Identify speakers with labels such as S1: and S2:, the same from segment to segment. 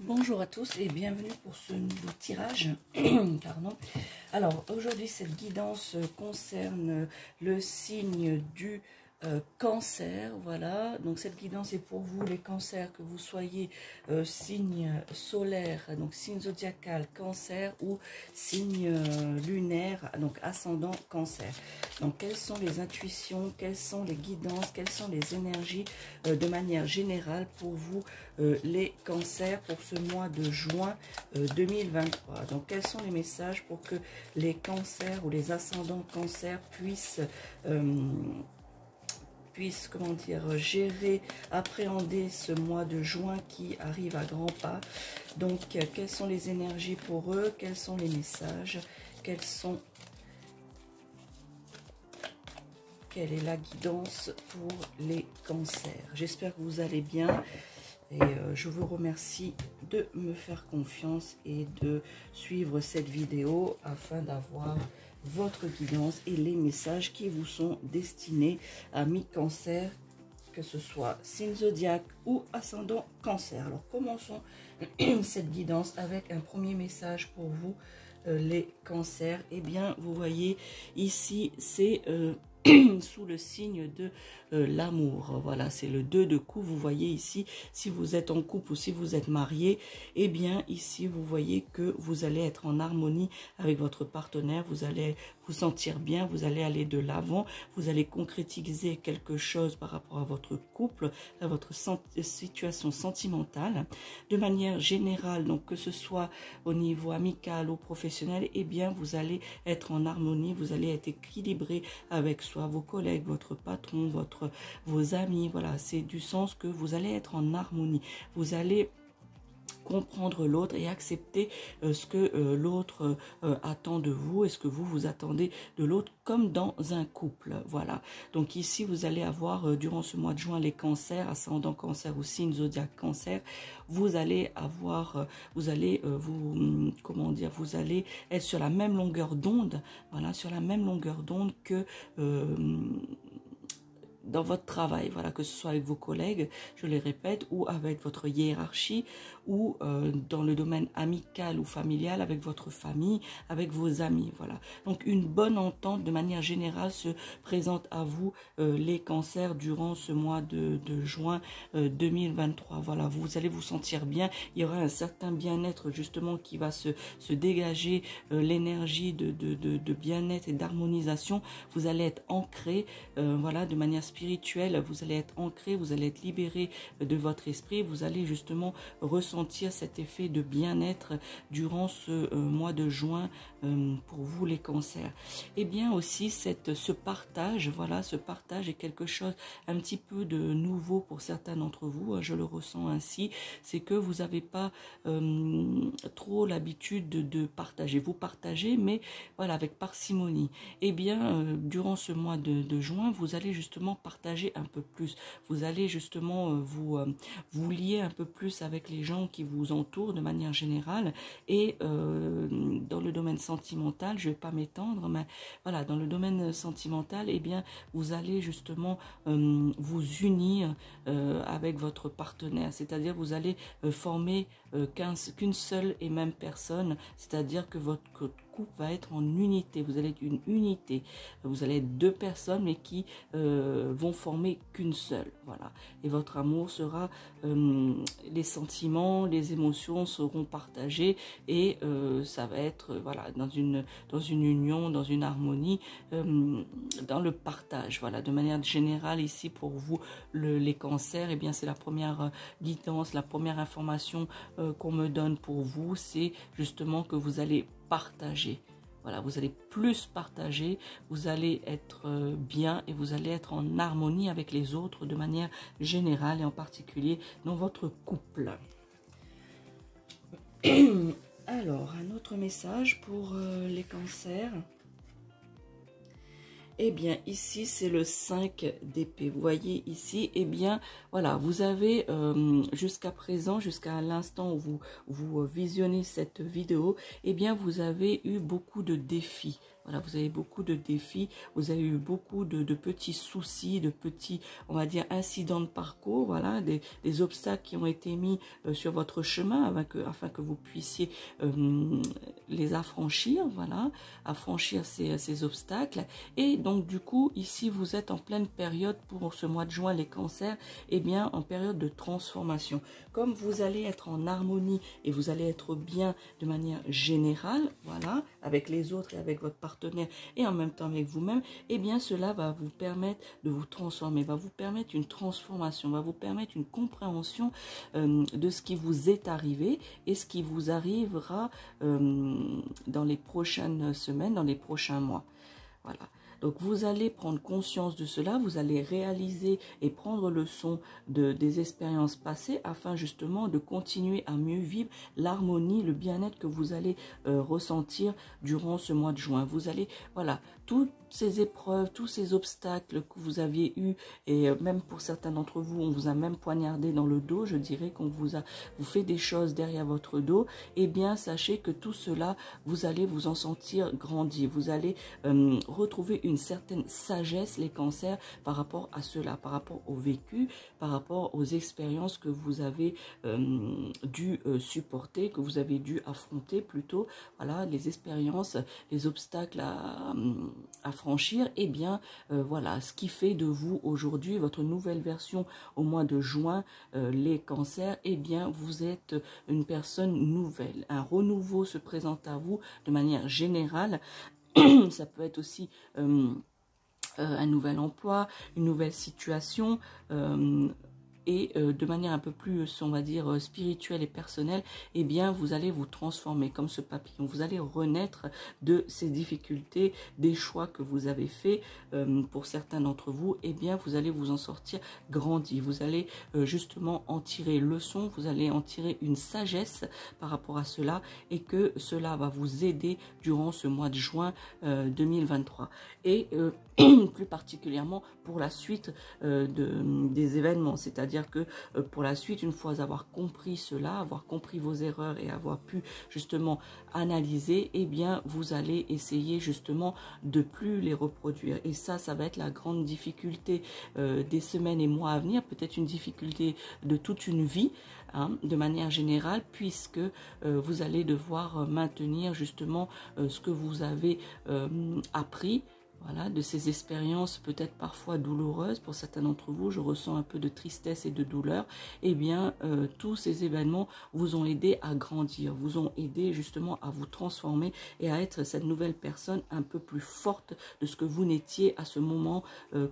S1: Bonjour à tous et bienvenue pour ce nouveau tirage. Pardon. Alors aujourd'hui cette guidance concerne le signe du cancer. Voilà, donc cette guidance est pour vous les cancers, que vous soyez signe solaire, donc signe zodiacal cancer ou signe lunaire, donc ascendant cancer. Donc quelles sont les intuitions, quelles sont les guidances, quelles sont les énergies de manière générale pour vous les cancers pour ce mois de juin 2023. Donc quels sont les messages pour que les cancers ou les ascendants cancers puissent comment dire, gérer, appréhender ce mois de juin qui arrive à grands pas. Donc quelles sont les énergies pour eux, quels sont les messages, quelle est la guidance pour les cancers. J'espère que vous allez bien. Et je vous remercie de me faire confiance et de suivre cette vidéo afin d'avoir votre guidance et les messages qui vous sont destinés, amis cancer, que ce soit signe zodiaque ou ascendant cancer. Alors commençons cette guidance avec un premier message pour vous, les cancers. Eh bien, vous voyez ici, c'est sous le signe de l'amour. Voilà, c'est le 2 de coupe. Vous voyez ici, si vous êtes en couple ou si vous êtes marié, eh bien ici vous voyez que vous allez être en harmonie avec votre partenaire, vous allez vous sentir bien, vous allez aller de l'avant, vous allez concrétiser quelque chose par rapport à votre couple, à votre situation sentimentale. De manière générale, donc que ce soit au niveau amical ou professionnel, eh bien vous allez être en harmonie, vous allez être équilibré avec soit vos collègues, votre patron, vos amis. Voilà, c'est du sens que vous allez être en harmonie, vous allez comprendre l'autre et accepter ce que l'autre attend de vous et ce que vous attendez de l'autre, comme dans un couple. Voilà, donc ici vous allez avoir durant ce mois de juin les cancers, ascendant cancer ou signe zodiaque cancer. Vous allez avoir, vous allez être sur la même longueur d'onde. Voilà, sur la même longueur d'onde que dans votre travail, voilà, que ce soit avec vos collègues, je les répète, ou avec votre hiérarchie, ou dans le domaine amical ou familial, avec votre famille, avec vos amis, voilà. Donc une bonne entente de manière générale se présente à vous, les cancers, durant ce mois de juin 2023. Voilà, vous allez vous sentir bien, il y aura un certain bien-être justement qui va se dégager, l'énergie de bien-être et d'harmonisation. Vous allez être ancré, voilà, de manière spirituelle, vous allez être ancré, vous allez être libéré de votre esprit, vous allez justement ressentir cet effet de bien-être durant ce mois de juin pour vous les cancers. Et bien aussi ce partage, voilà, ce partage est quelque chose un petit peu de nouveau pour certains d'entre vous, je le ressens ainsi, c'est que vous n'avez pas trop l'habitude de partager, vous partagez mais voilà, avec parcimonie. Et bien durant ce mois de juin, vous allez justement partager un peu plus, vous allez justement vous lier un peu plus avec les gens qui vous entourent de manière générale. Et dans le domaine sentimental, je ne vais pas m'étendre, mais voilà, dans le domaine sentimental, eh bien vous allez justement vous unir avec votre partenaire, c'est-à-dire vous allez former qu'une seule et même personne, c'est-à-dire que votre couple va être en unité, vous allez être une unité, vous allez être deux personnes mais qui vont former qu'une seule, voilà. Et votre amour sera, les sentiments, les émotions seront partagés et ça va être, voilà, dans une union, dans une harmonie, dans le partage, voilà. De manière générale ici pour vous les cancers, eh bien c'est la première guidance, la première information qu'on me donne pour vous, c'est justement que vous allez partager. Voilà, vous allez plus partager, vous allez être bien et vous allez être en harmonie avec les autres de manière générale et en particulier dans votre couple. Alors, un autre message pour les cancers. Eh bien, ici, c'est le 5 d'épée. Vous voyez ici, eh bien, voilà, vous avez jusqu'à présent, jusqu'à l'instant où vous visionnez cette vidéo, eh bien, vous avez eu beaucoup de défis. Voilà, vous avez beaucoup de défis, vous avez eu beaucoup de petits soucis, de petits, on va dire, incidents de parcours, voilà, des obstacles qui ont été mis sur votre chemin afin que vous puissiez les affranchir, voilà, affranchir ces obstacles. Et donc, du coup, ici, vous êtes en pleine période pour ce mois de juin, les cancers, eh bien, en période de transformation. Comme vous allez être en harmonie et vous allez être bien de manière générale, voilà, avec les autres et avec votre partenaire et en même temps avec vous-même, eh bien cela va vous permettre de vous transformer, va vous permettre une transformation, va vous permettre une compréhension de ce qui vous est arrivé et ce qui vous arrivera dans les prochaines semaines, dans les prochains mois. Voilà. Donc vous allez prendre conscience de cela, vous allez réaliser et prendre leçon des expériences passées afin justement de continuer à mieux vivre l'harmonie, le bien-être que vous allez ressentir durant ce mois de juin. Vous allez, voilà, toutes ces épreuves, tous ces obstacles que vous aviez eus, et même pour certains d'entre vous, on vous a même poignardé dans le dos, je dirais qu'on vous fait des choses derrière votre dos, eh bien sachez que tout cela, vous allez vous en sentir grandir, vous allez retrouver une certaine sagesse, les cancers, par rapport à cela, par rapport au vécu, par rapport aux expériences que vous avez dû supporter, que vous avez dû affronter plutôt, voilà, les expériences, les obstacles à franchir, et bien voilà, ce qui fait de vous aujourd'hui, votre nouvelle version au mois de juin, les cancers, et bien vous êtes une personne nouvelle, un renouveau se présente à vous de manière générale. Ça peut être aussi un nouvel emploi, une nouvelle situation, et de manière un peu plus, on va dire, spirituelle et personnelle, eh bien, vous allez vous transformer comme ce papillon. Vous allez renaître de ces difficultés, des choix que vous avez faits. Pour certains d'entre vous, eh bien, vous allez vous en sortir grandi. Vous allez justement en tirer leçon, vous allez en tirer une sagesse par rapport à cela, et que cela va vous aider durant ce mois de juin 2023. Et plus particulièrement pour la suite des événements, c'est-à-dire que pour la suite, une fois avoir compris cela, avoir compris vos erreurs et avoir pu justement analyser, eh bien vous allez essayer justement de plus les reproduire. Et ça va être la grande difficulté des semaines et mois à venir, peut-être une difficulté de toute une vie, hein, de manière générale, puisque vous allez devoir maintenir justement ce que vous avez appris. Voilà, de ces expériences peut-être parfois douloureuses pour certains d'entre vous, je ressens un peu de tristesse et de douleur. Eh bien, tous ces événements vous ont aidé à grandir, vous ont aidé justement à vous transformer et à être cette nouvelle personne un peu plus forte de ce que vous n'étiez à ce moment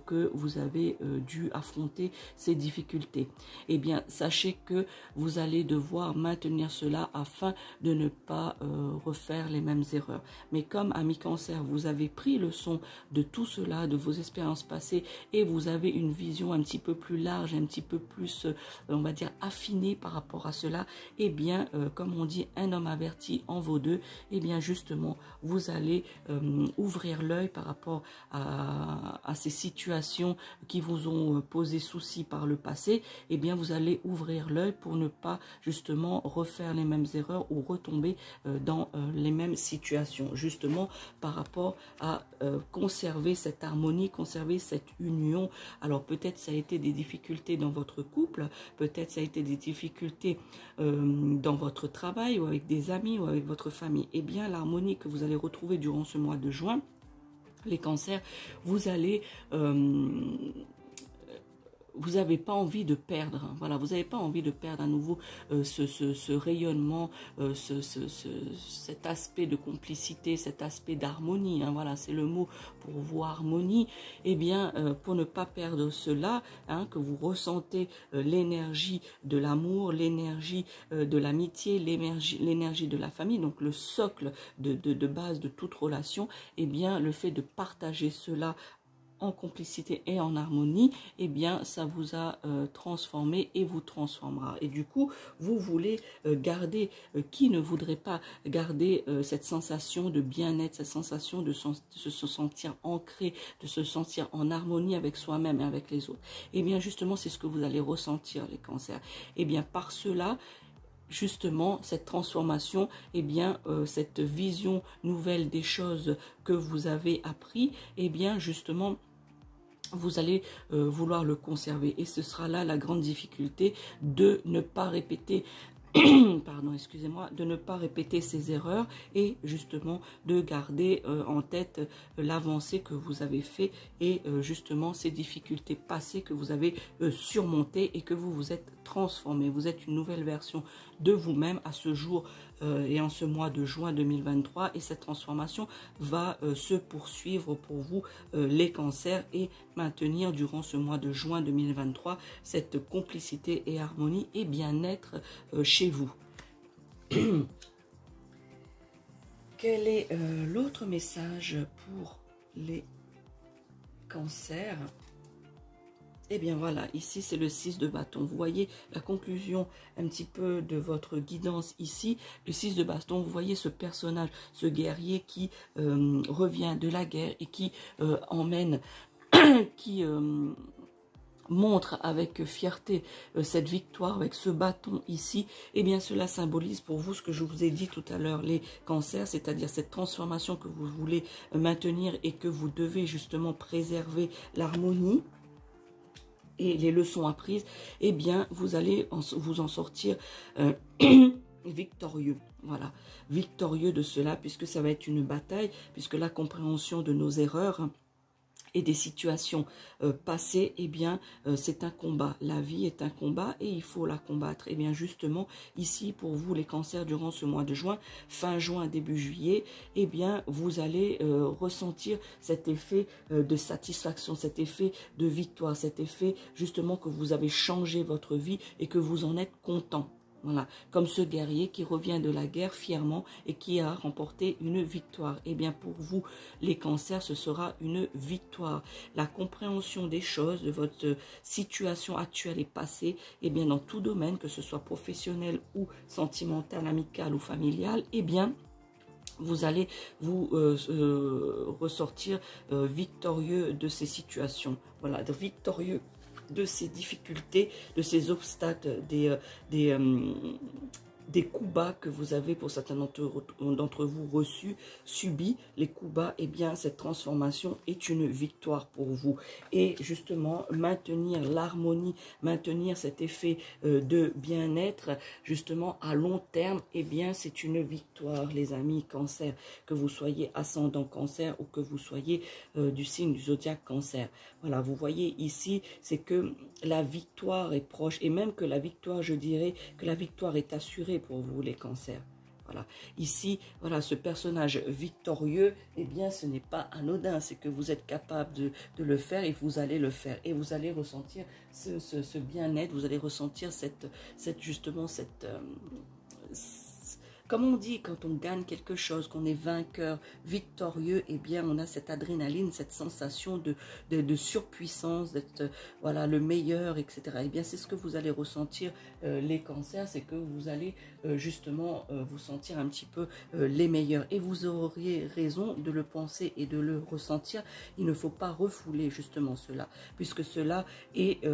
S1: que vous avez dû affronter ces difficultés. Eh bien, sachez que vous allez devoir maintenir cela afin de ne pas refaire les mêmes erreurs. Mais comme ami cancer, vous avez pris leçon de tout cela, de vos expériences passées, et vous avez une vision un petit peu plus large, un petit peu plus, on va dire, affinée par rapport à cela, et bien, comme on dit, un homme averti en vaut deux, et bien justement, vous allez ouvrir l'œil par rapport à ces situations qui vous ont posé souci par le passé, et bien, vous allez ouvrir l'œil pour ne pas justement refaire les mêmes erreurs ou retomber dans les mêmes situations, justement par rapport à conserver cette harmonie, conserver cette union. Alors peut-être ça a été des difficultés dans votre couple, peut-être ça a été des difficultés dans votre travail ou avec des amis ou avec votre famille. Eh bien l'harmonie que vous allez retrouver durant ce mois de juin, les cancers, vous allez vous n'avez pas envie de perdre, hein. Voilà, vous n'avez pas envie de perdre à nouveau ce rayonnement, cet aspect de complicité, cet aspect d'harmonie, hein. Voilà, c'est le mot pour vous, harmonie. Eh bien, pour ne pas perdre cela, hein, que vous ressentez l'énergie de l'amour, l'énergie de l'amitié, l'énergie de la famille, donc le socle de base de toute relation, eh bien, le fait de partager cela en complicité et en harmonie, eh bien ça vous a transformé et vous transformera. Et du coup, vous voulez garder, qui ne voudrait pas garder cette sensation de bien-être, cette sensation de se sentir ancré, de se sentir en harmonie avec soi-même et avec les autres. Eh bien justement, c'est ce que vous allez ressentir, les cancers. Eh bien par cela, justement cette transformation, eh bien cette vision nouvelle des choses que vous avez appris, eh bien justement vous allez vouloir le conserver. Et ce sera là la grande difficulté de ne pas répéter pardon, excusez-moi, de ne pas répéter ces erreurs et justement de garder en tête l'avancée que vous avez fait et justement ces difficultés passées que vous avez surmontées et que vous vous êtes transformé. Vous êtes une nouvelle version de vous-même à ce jour et en ce mois de juin 2023 et cette transformation va se poursuivre pour vous les cancers et maintenir durant ce mois de juin 2023 cette complicité et harmonie et bien-être chez vous. Quel est l'autre message pour les cancers? Eh bien voilà, ici c'est le 6 de bâton. Vous voyez la conclusion un petit peu de votre guidance ici. Le 6 de bâton, vous voyez ce personnage, ce guerrier qui revient de la guerre et qui emmène, qui montre avec fierté cette victoire avec ce bâton ici. Eh bien cela symbolise pour vous ce que je vous ai dit tout à l'heure, les cancers, c'est-à-dire cette transformation que vous voulez maintenir et que vous devez justement préserver l'harmonie et les leçons apprises, eh bien, vous allez vous en sortir victorieux. Voilà, victorieux de cela, puisque ça va être une bataille, puisque la compréhension de nos erreurs et des situations passées, eh bien, c'est un combat. La vie est un combat et il faut la combattre. Eh bien, justement, ici, pour vous, les cancers, durant ce mois de juin, fin juin, début juillet, eh bien, vous allez ressentir cet effet de satisfaction, cet effet de victoire, cet effet, justement, que vous avez changé votre vie et que vous en êtes content. Voilà, comme ce guerrier qui revient de la guerre fièrement et qui a remporté une victoire. Eh bien, pour vous, les cancers, ce sera une victoire. La compréhension des choses, de votre situation actuelle et passée, eh bien, dans tout domaine, que ce soit professionnel ou sentimental, amical ou familial, eh bien, vous allez vous ressortir victorieux de ces situations. Voilà, victorieux de ces difficultés, de ces obstacles, des coups bas que vous avez pour certains d'entre vous reçus, subis, les coups bas, eh bien cette transformation est une victoire pour vous. Et justement, maintenir l'harmonie, maintenir cet effet de bien-être, justement à long terme, eh bien c'est une victoire, les amis cancer, que vous soyez ascendant cancer ou que vous soyez du signe du zodiaque cancer. Voilà, vous voyez ici, c'est que la victoire est proche et même que la victoire, je dirais que la victoire est assurée pour vous les cancers. Voilà, ici, voilà, ce personnage victorieux, eh bien, ce n'est pas anodin, c'est que vous êtes capable de le faire et vous allez le faire. Et vous allez ressentir ce bien-être, vous allez ressentir justement cette comme on dit, quand on gagne quelque chose, qu'on est vainqueur, victorieux, eh bien, on a cette adrénaline, cette sensation de surpuissance, d'être voilà, le meilleur, etc. Eh bien, c'est ce que vous allez ressentir, les cancers, c'est que vous allez justement vous sentir un petit peu les meilleurs. Et vous auriez raison de le penser et de le ressentir. Il ne faut pas refouler justement cela, puisque cela est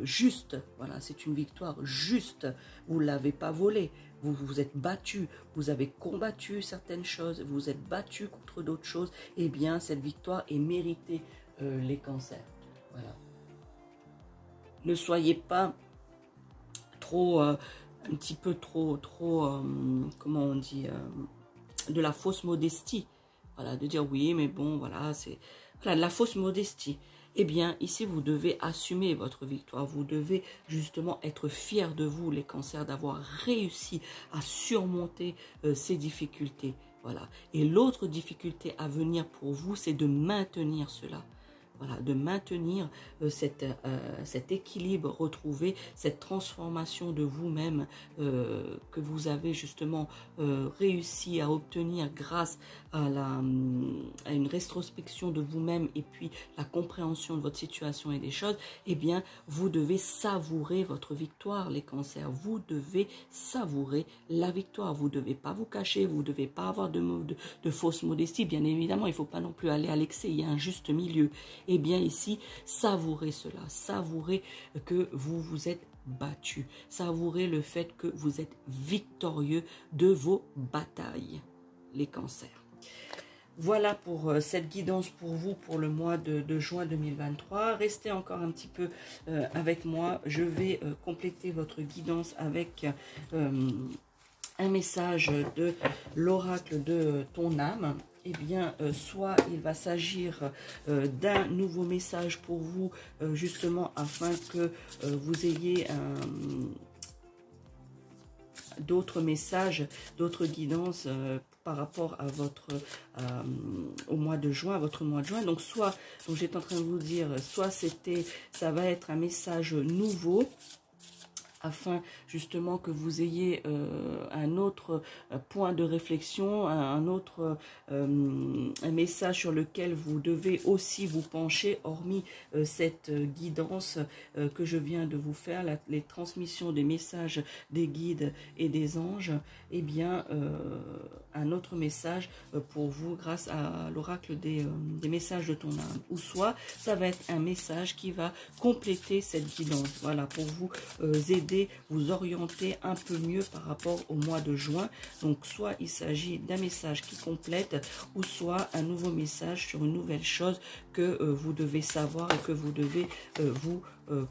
S1: juste. Voilà, c'est une victoire juste. Vous ne l'avez pas volé. Vous vous êtes battu, vous avez combattu certaines choses, vous vous êtes battu contre d'autres choses. Eh bien, cette victoire est méritée, les cancers. Voilà. Ne soyez pas trop, un petit peu trop, comment on dit, de la fausse modestie. Voilà, de dire oui, mais bon, voilà, c'est voilà, de la fausse modestie. Eh bien, ici, vous devez assumer votre victoire. Vous devez justement être fiers de vous, les cancers, d'avoir réussi à surmonter ces difficultés. Voilà. Et l'autre difficulté à venir pour vous, c'est de maintenir cela. Voilà, de maintenir cet équilibre retrouvé, cette transformation de vous-même que vous avez justement réussi à obtenir grâce à une rétrospection de vous-même et puis la compréhension de votre situation et des choses. Eh bien, vous devez savourer votre victoire, les cancers. Vous devez savourer la victoire. Vous ne devez pas vous cacher, vous ne devez pas avoir de fausse modestie. Bien évidemment, il ne faut pas non plus aller à l'excès, il y a un juste milieu. Eh bien ici, savourez cela, savourez que vous vous êtes battu, savourez le fait que vous êtes victorieux de vos batailles, les cancers. Voilà pour cette guidance pour vous pour le mois de juin 2023. Restez encore un petit peu avec moi. Je vais compléter votre guidance avec un message de l'oracle de ton âme. Eh bien, soit il va s'agir d'un nouveau message pour vous, justement, afin que vous ayez d'autres messages, d'autres guidances par rapport à votre au mois de juin, à votre mois de juin. Donc soit, donc j'étais en train de vous dire, soit ça va être un message nouveau, afin justement que vous ayez un autre point de réflexion, un autre un message sur lequel vous devez aussi vous pencher, hormis cette guidance que je viens de vous faire, les transmissions des messages des guides et des anges. Eh bien, un autre message pour vous grâce à l'oracle des messages de ton âme. Ou soit, ça va être un message qui va compléter cette guidance. Voilà, pour vous aider, vous orienter un peu mieux par rapport au mois de juin. Donc, soit il s'agit d'un message qui complète, ou soit un nouveau message sur une nouvelle chose que vous devez savoir et que vous devez vous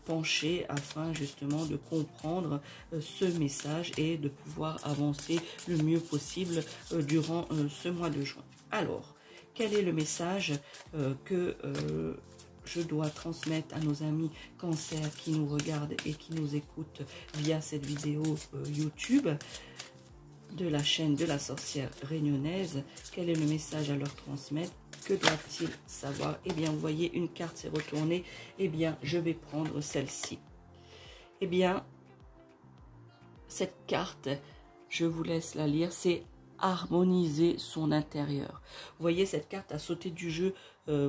S1: pencher afin justement de comprendre ce message et de pouvoir avancer le mieux possible durant ce mois de juin. Alors, quel est le message que je dois transmettre à nos amis Cancer qui nous regardent et qui nous écoutent via cette vidéo YouTube de la chaîne de la sorcière réunionnaise? Quel est le message à leur transmettre? Que doivent-ils savoir? Eh bien, vous voyez, une carte s'est retournée. Eh bien, je vais prendre celle-ci. Eh bien, cette carte, je vous laisse la lire, c'est harmoniser son intérieur. Vous voyez, cette carte a sauté du jeu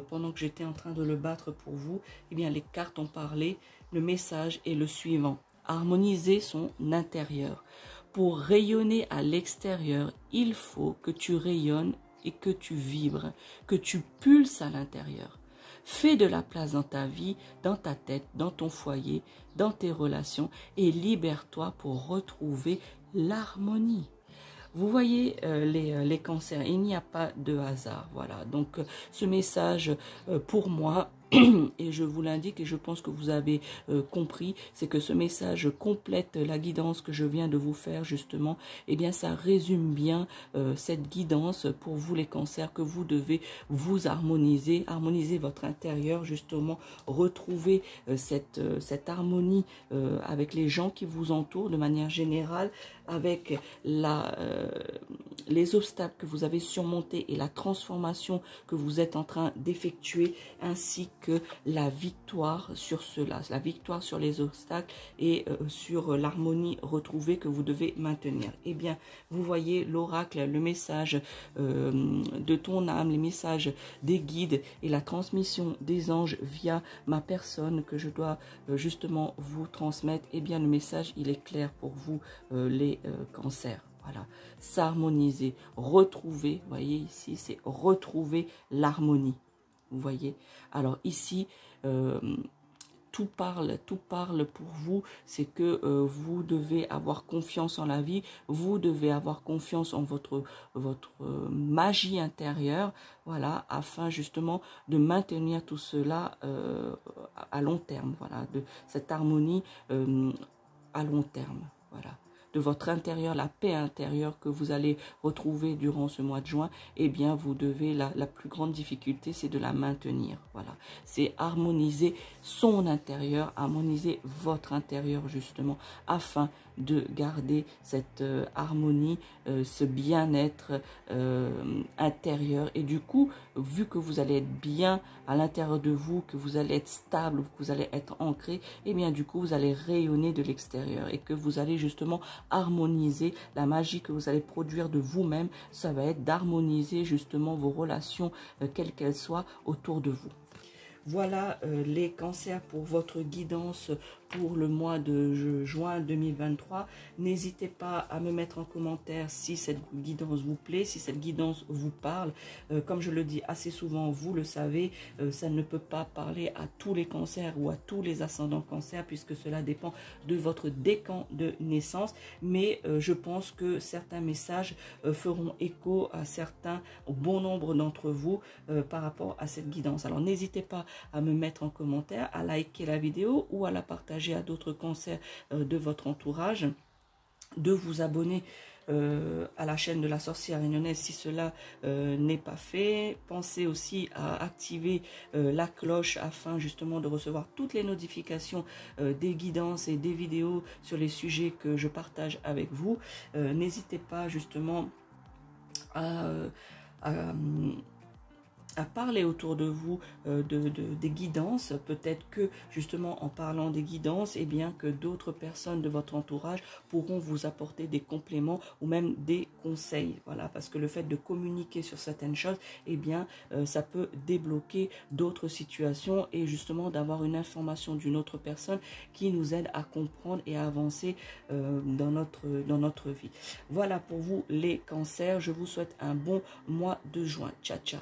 S1: pendant que j'étais en train de le battre pour vous. Eh bien, les cartes ont parlé. Le message est le suivant: harmoniser son intérieur. Pour rayonner à l'extérieur, il faut que tu rayonnes et que tu vibres, que tu pulses à l'intérieur. Fais de la place dans ta vie, dans ta tête, dans ton foyer, dans tes relations et libère-toi pour retrouver l'harmonie. Vous voyez les cancers, il n'y a pas de hasard. Voilà, donc ce message pour moi, et je vous l'indique et je pense que vous avez compris, c'est que ce message complète la guidance que je viens de vous faire justement. Eh bien, ça résume bien cette guidance pour vous les cancers, que vous devez vous harmoniser, harmoniser votre intérieur justement, retrouver cette harmonie avec les gens qui vous entourent de manière générale, avec les obstacles que vous avez surmontés et la transformation que vous êtes en train d'effectuer, ainsi que la victoire sur cela, la victoire sur les obstacles et sur l'harmonie retrouvée que vous devez maintenir. Eh bien, vous voyez l'oracle, le message de ton âme, les messages des guides et la transmission des anges via ma personne que je dois justement vous transmettre. Eh bien, le message, il est clair pour vous, les cancers. Voilà, s'harmoniser, retrouver, vous voyez ici, c'est retrouver l'harmonie. Vous voyez, alors ici, tout parle pour vous. C'est que vous devez avoir confiance en la vie, vous devez avoir confiance en votre magie intérieure, voilà, afin justement de maintenir tout cela à long terme, voilà, de cette harmonie à long terme, voilà. De votre intérieur, la paix intérieure que vous allez retrouver durant ce mois de juin, eh bien, vous devez, la plus grande difficulté, c'est de la maintenir. Voilà, c'est harmoniser son intérieur, harmoniser votre intérieur, justement, afin de garder cette harmonie, ce bien-être intérieur. Et du coup, vu que vous allez être bien à l'intérieur de vous, que vous allez être stable, que vous allez être ancré, eh bien, du coup, vous allez rayonner de l'extérieur et que vous allez justement harmoniser la magie que vous allez produire de vous-même. Ça va être d'harmoniser justement vos relations, quelles qu'elles soient, autour de vous. Voilà les cancers pour votre guidance pour le mois de juin 2023. N'hésitez pas à me mettre en commentaire si cette guidance vous plaît, si cette guidance vous parle. Comme je le dis assez souvent, vous le savez, ça ne peut pas parler à tous les cancers ou à tous les ascendants cancers puisque cela dépend de votre décan de naissance. Mais je pense que certains messages feront écho à certains, au bon nombre d'entre vous par rapport à cette guidance. Alors n'hésitez pas à me mettre en commentaire, à liker la vidéo ou à la partager à d'autres cancers de votre entourage, de vous abonner à la chaîne de la sorcière réunionnaise si cela n'est pas fait. Pensez aussi à activer la cloche afin justement de recevoir toutes les notifications des guidances et des vidéos sur les sujets que je partage avec vous. N'hésitez pas justement à parler autour de vous des guidances. Peut-être que justement en parlant des guidances, et bien que d'autres personnes de votre entourage pourront vous apporter des compléments ou même des conseils. Voilà, parce que le fait de communiquer sur certaines choses, et bien ça peut débloquer d'autres situations et justement d'avoir une information d'une autre personne qui nous aide à comprendre et à avancer dans notre vie. Voilà pour vous les cancers. Je vous souhaite un bon mois de juin. Ciao, ciao.